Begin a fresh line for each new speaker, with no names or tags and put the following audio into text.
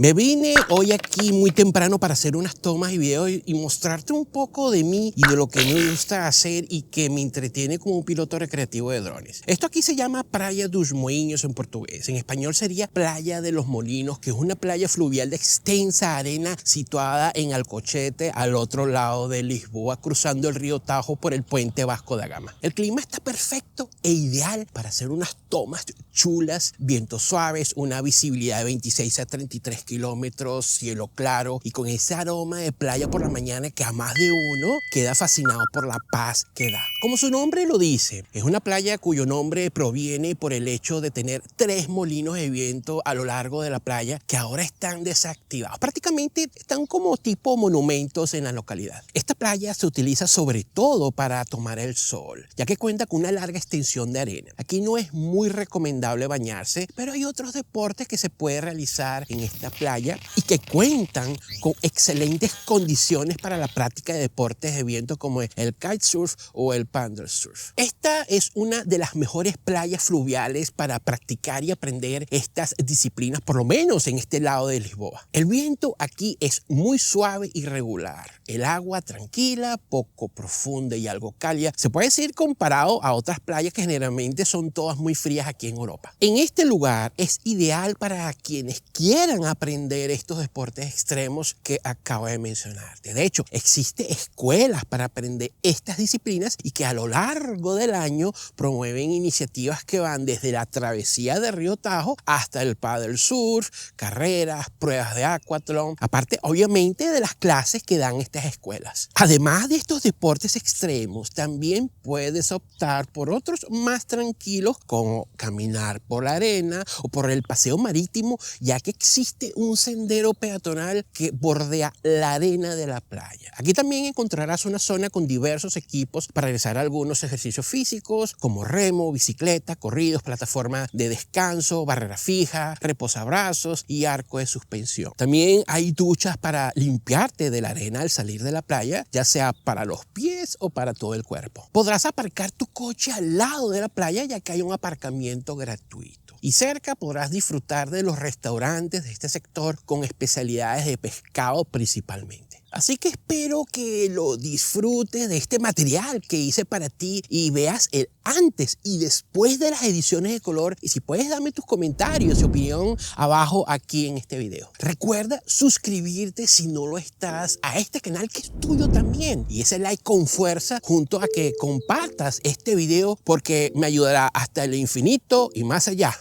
Me vine hoy aquí muy temprano para hacer unas tomas y videos y mostrarte un poco de mí y de lo que me gusta hacer y que me entretiene como un piloto recreativo de drones. Esto aquí se llama Praia dos Moinhos en portugués. En español sería Playa de los Molinos, que es una playa fluvial de extensa arena situada en Alcochete, al otro lado de Lisboa, cruzando el río Tajo por el puente Vasco da Gama. El clima está perfecto e ideal para hacer unas tomas chulas, vientos suaves, una visibilidad de 26 a 33 kilómetros, cielo claro y con ese aroma de playa por la mañana que a más de uno queda fascinado por la paz que da. Como su nombre lo dice, es una playa cuyo nombre proviene por el hecho de tener 3 molinos de viento a lo largo de la playa que ahora están desactivados. Prácticamente están como tipo monumentos en la localidad. Esta playa se utiliza sobre todo para tomar el sol, ya que cuenta con una larga extensión de arena. Aquí no es muy recomendable bañarse, pero hay otros deportes que se puede realizar en esta playa y que cuentan con excelentes condiciones para la práctica de deportes de viento como el kitesurf o el paddle surf. Esta es una de las mejores playas fluviales para practicar y aprender estas disciplinas, por lo menos en este lado de Lisboa. El viento aquí es muy suave y regular. El agua tranquila, poco profunda y algo cálida. Se puede decir comparado a otras playas que generalmente son todas muy frías aquí en Europa. En este lugar es ideal para quienes quieran aprender estos deportes extremos que acabo de mencionarte. De hecho, existen escuelas para aprender estas disciplinas y que a lo largo del año promueven iniciativas que van desde la travesía del río Tajo hasta el paddle surf, carreras, pruebas de aquatlón, aparte obviamente de las clases que dan estas escuelas. Además de estos deportes extremos, también puedes optar por otros más tranquilos como caminar por la arena o por el paseo marítimo, ya que existe un sendero peatonal que bordea la arena de la playa. Aquí también encontrarás una zona con diversos equipos para realizar algunos ejercicios físicos como remo, bicicleta, corridos, plataforma de descanso, barrera fija, reposabrazos y arco de suspensión. También hay duchas para limpiarte de la arena al salir de la playa, ya sea para los pies o para todo el cuerpo. Podrás aparcar tu coche al lado de la playa, ya que hay un aparcamiento gratuito. Y cerca podrás disfrutar de los restaurantes de este sector con especialidades de pescado principalmente. Así que espero que lo disfrutes de este material que hice para ti y veas el antes y después de las ediciones de color. Y si puedes, dame tus comentarios y opinión abajo aquí en este video. Recuerda suscribirte si no lo estás a este canal que es tuyo también. Y ese like con fuerza junto a que compartas este video porque me ayudará hasta el infinito y más allá.